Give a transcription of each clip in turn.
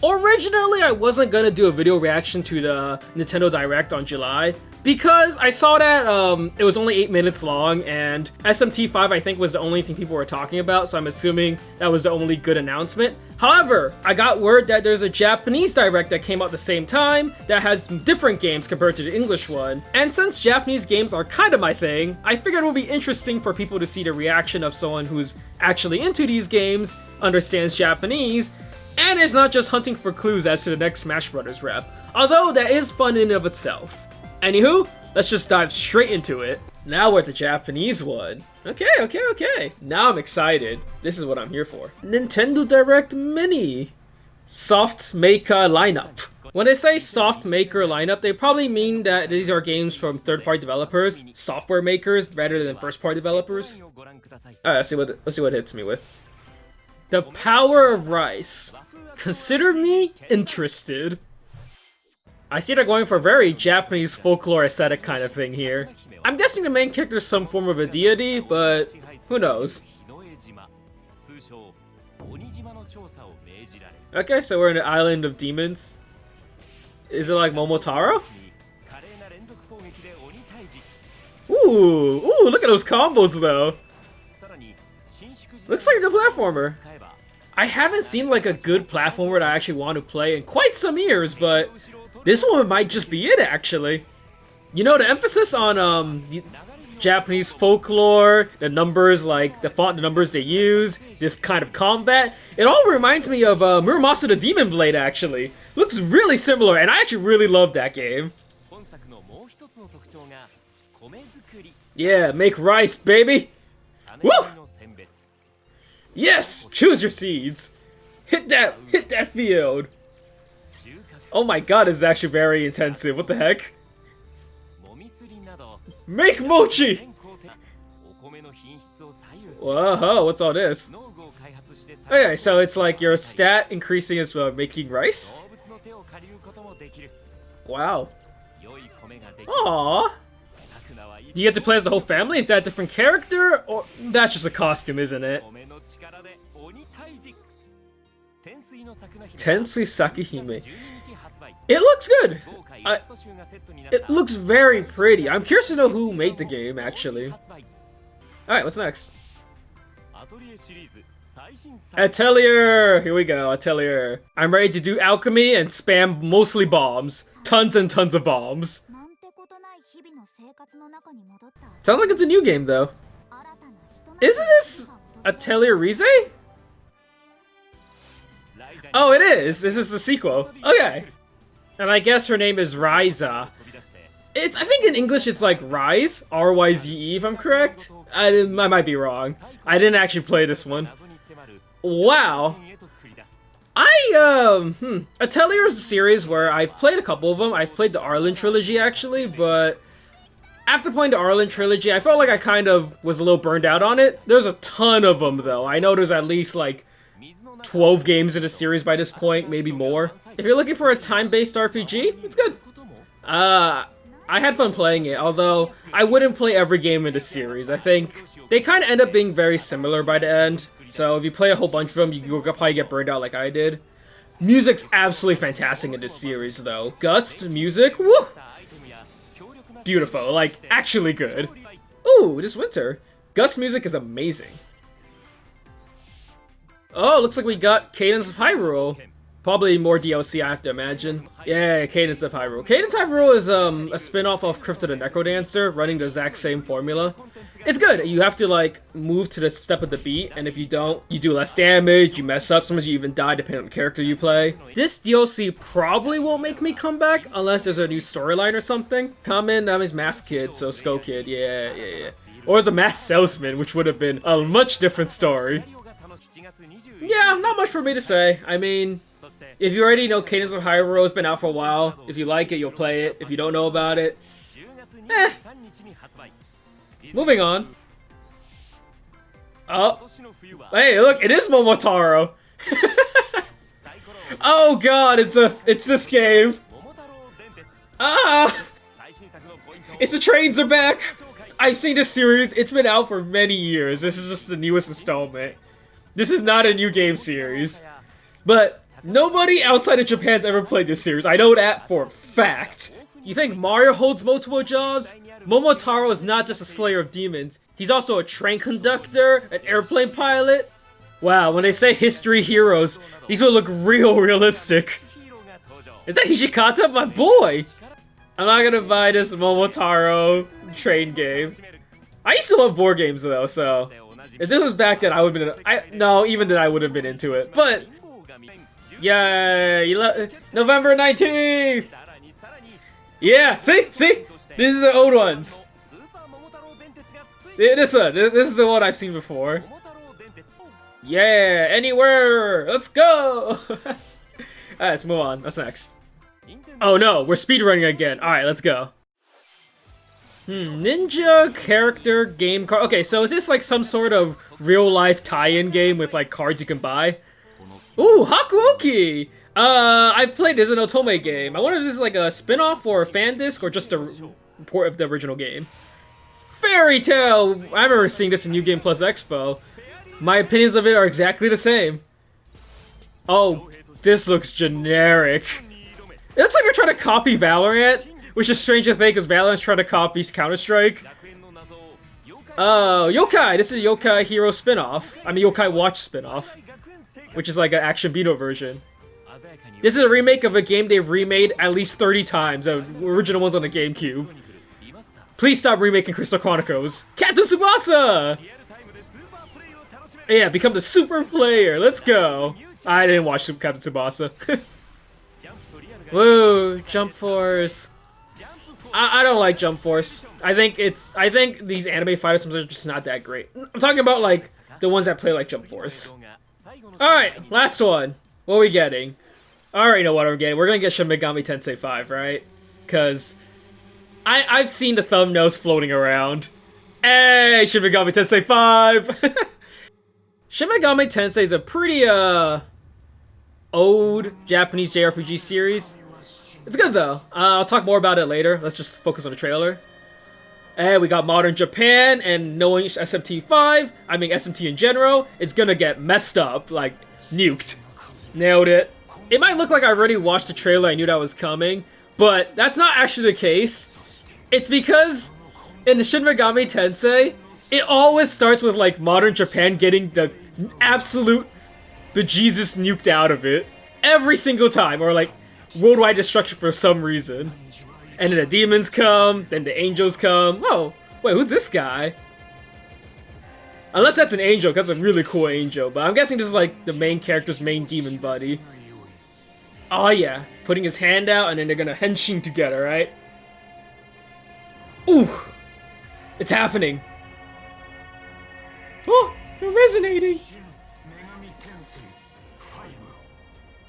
Originally, I wasn't gonna do a video reaction to the Nintendo Direct on July because I saw that it was only 8 minutes long and SMT5 I think was the only thing people were talking about, so I'm assuming that was the only good announcement. However, I got word that there's a Japanese Direct that came out at the same time that has different games compared to the English one. And since Japanese games are kind of my thing, I figured it would be interesting for people to see the reaction of someone who's actually into these games, understands Japanese, and is not just hunting for clues as to the next Smash Bros. Rep, although that is fun in and of itself. Anywho, let's just dive straight into it. Now we're at the Japanese one. Okay. Now I'm excited. This is what I'm here for. Nintendo Direct Mini. Soft Maker lineup. When they say soft maker lineup, they probably mean that these are games from third-party developers, software makers, rather than first-party developers. Alright, let's see what it hits me with. The Power of Rice. Consider me interested. I see they're going for a very Japanese folklore aesthetic kind of thing here. I'm guessing the main character is some form of a deity, but who knows? Okay, so we're in the island of demons. Is it like Momotaro? Ooh, look at those combos though. Looks like a good platformer. I haven't seen like a good platformer that I actually want to play in quite some years, but this one might just be it actually. You know, the emphasis on the Japanese folklore, the numbers, like the font, the numbers they use, this kind of combat, it all reminds me of Muramasa the Demon Blade actually. Looks really similar, and I actually really love that game. Yeah, make rice, baby! Woo! Yes! Choose your seeds! Hit that field! Oh my god, this is actually very intensive. What the heck? Make mochi! Whoa, what's all this? Okay, so it's like your stat increasing as making rice? Wow. Aww. You get to play as the whole family? Is that a different character? Or that's just a costume, isn't it? Tensui Sakunahime. It looks good! It looks very pretty. I'm curious to know who made the game, actually. Alright, what's next? Atelier! Here we go, Atelier. I'm ready to do alchemy and spam mostly bombs. Tons and tons of bombs. Sounds like it's a new game, though. Isn't this Atelier Ryza? Oh, it is! This is the sequel. Okay. And I guess her name is Ryza. I think in English it's like Rise, R-Y-Z-E, if I'm correct. I might be wrong. I didn't actually play this one. Wow. Atelier is a series where I've played a couple of them. I've played the Arlen trilogy actually, but after playing the Arlen trilogy, I felt like I kind of was a little burned out on it. There's a ton of them though. I know there's at least like 12 games in the series by this point, maybe more. If you're looking for a time-based RPG, it's good. I had fun playing it, although I wouldn't play every game in the series. I think they kind of end up being very similar by the end. So if you play a whole bunch of them, you'll probably get burned out like I did. Music's absolutely fantastic in this series, though. Gust music, woo! Beautiful, like, actually good. Ooh, this winter. Gust music is amazing. Oh, looks like we got Cadence of Hyrule. Probably more DLC, I have to imagine. Yeah, Cadence of Hyrule. Cadence of Hyrule is a spin-off of Crypt of the Necrodancer, running the exact same formula. It's good. You have to, like, move to the step of the beat, and if you don't, you do less damage, you mess up, sometimes you even die depending on the character you play. This DLC probably won't make me come back, unless there's a new storyline or something. Common, that means Mask Kid, so Skull Kid, yeah. Or as a Masked Salesman, which would have been a much different story. Yeah, not much for me to say. I mean, if you already know Cadence of Hyrule has been out for a while, if you like it, you'll play it. If you don't know about it, Moving on. Oh. Hey, look, it is Momotaro. Oh god, it's this game. Ah! It's the trains are back! I've seen this series, it's been out for many years. This is just the newest installment. This is not a new game series. But Nobody outside of Japan's ever played this series. I know that for a fact. You think Mario holds multiple jobs? Momotaro is not just a slayer of demons. He's also a train conductor, an airplane pilot. Wow, when they say history heroes, these will look real realistic. Is that Hijikata? My boy! I'm not gonna buy this Momotaro train game. I used to love board games though, so if this was back then, I would have been. No, even then I would have been into it. But yay! November 19th. Yeah, see, this is the old ones. This one, this is the one I've seen before. Yeah, anywhere. Let's go. Alright, let's move on. What's next? Oh no, we're speedrunning again. Alright, let's go. Ninja character game card. Okay, so is this like some sort of real-life tie-in game with like cards you can buy? Ooh, Hakuoki! I've played this as an Otome game. I wonder if this is like a spin-off or a fan disc or just a report of the original game. Fairy Tail! I remember seeing this in New Game Plus Expo. My opinions of it are exactly the same. Oh, this looks generic. It looks like they're trying to copy Valorant, which is strange to think because Valorant's trying to copy Counter-Strike. Oh, Yokai! This is a Yokai Hero spin-off. I mean, Yokai Watch spin-off. Which is like an Action Beano version. This is a remake of a game they've remade at least 30 times. The original one's on the GameCube. Please stop remaking Crystal Chronicles. Captain Tsubasa! Yeah, become the super player. Let's go. I didn't watch Captain Tsubasa. Woo, Jump Force. I don't like Jump Force. I think these anime fighters are just not that great. I'm talking about like the ones that play like Jump Force. Alright, last one. What are we getting? I already know what we're getting. We're gonna get Shin Megami Tensei 5, right? Because I've seen the thumbnails floating around. Hey, Shin Megami Tensei 5! Shin Megami Tensei is a pretty, old Japanese JRPG series. It's good though. I'll talk more about it later. Let's just focus on the trailer. And we got modern Japan, and knowing SMT5, I mean SMT in general, it's gonna get messed up, like, nuked. Nailed it. It might look like I already watched the trailer, I knew that was coming, but that's not actually the case. It's because in the Shin Megami Tensei, it always starts with, like, modern Japan getting the absolute bejesus nuked out of it. Every single time, or, like, worldwide destruction for some reason. And then the demons come, then the angels come. Whoa, wait, who's this guy? Unless that's an angel, that's a really cool angel. But I'm guessing this is like the main character's main demon buddy. Oh yeah, putting his hand out and then they're gonna henshin together, right? Ooh, it's happening. Oh, they're resonating.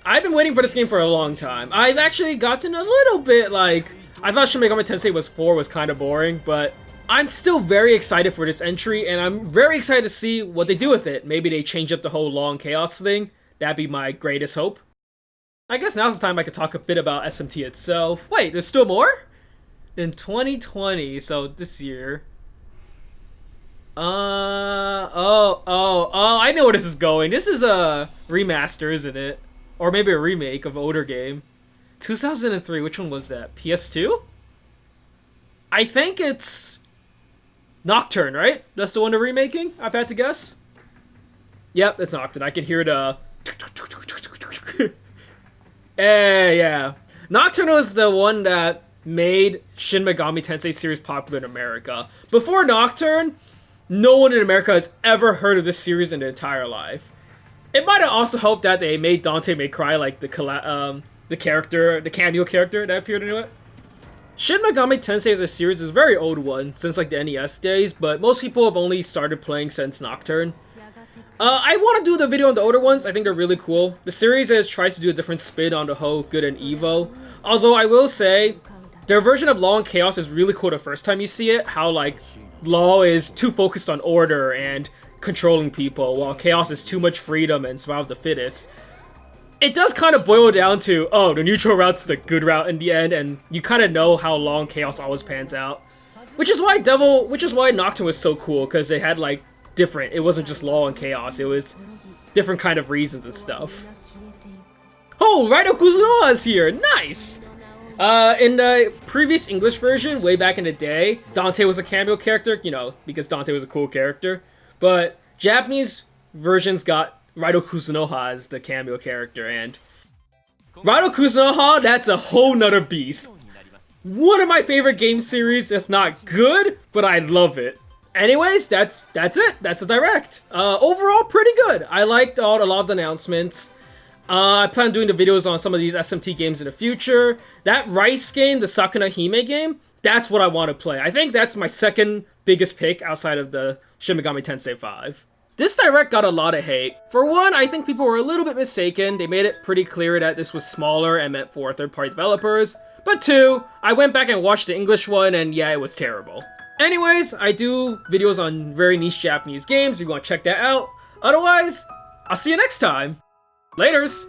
I've been waiting for this game for a long time. I've actually gotten a little bit like... I thought Shin Megami Tensei 4 was kind of boring, but I'm still very excited for this entry, and I'm very excited to see what they do with it. Maybe they change up the whole Long Chaos thing. That'd be my greatest hope. I guess now's the time I could talk a bit about SMT itself. Wait, there's still more? In 2020, so this year. I know where this is going. This is a remaster, isn't it? Or maybe a remake of an older game. 2003, which one was that? PS2? I think it's Nocturne, right? That's the one they're remaking, I've had to guess. Yep, it's Nocturne. I can hear the... yeah. Nocturne was the one that made Shin Megami Tensei series popular in America. Before Nocturne, no one in America has ever heard of this series in their entire life. It might have also helped that they made Dante May Cry like the cameo character that appeared in it. Shin Megami Tensei as a series is a very old one, since like the NES days, but most people have only started playing since Nocturne. I want to do the video on the older ones. I think they're really cool. The series tries to do a different spin on the whole good and evil. Although I will say, their version of Law and Chaos is really cool the first time you see it. How like Law is too focused on order and controlling people, while Chaos is too much freedom and survival of the fittest. It does kind of boil down to, oh, the neutral route's the good route in the end, and you kind of know how long Chaos always pans out. Which is why Nocturne was so cool, because they had like it wasn't just Law and Chaos, it was different kind of reasons and stuff. Oh, Raido Kuzunoha is here! Nice! In the previous English version, way back in the day, Dante was a cameo character, you know, because Dante was a cool character. But Japanese versions got Raido Kuzunoha as the cameo character, and Raido Kuzunoha, that's a whole nother beast. One of my favorite game series that's not good, but I love it. Anyways, that's it. That's the direct. Overall, pretty good. I liked a lot of the announcements. I plan on doing the videos on some of these SMT games in the future. That Rice game, the Sakunahime game, that's what I want to play. I think that's my second biggest pick outside of the Shin Megami Tensei 5. This direct got a lot of hate. For one, I think people were a little bit mistaken. They made it pretty clear that this was smaller and meant for third-party developers. But two, I went back and watched the English one, and yeah, it was terrible. Anyways, I do videos on very niche Japanese games if you want to check that out. Otherwise, I'll see you next time. Laters!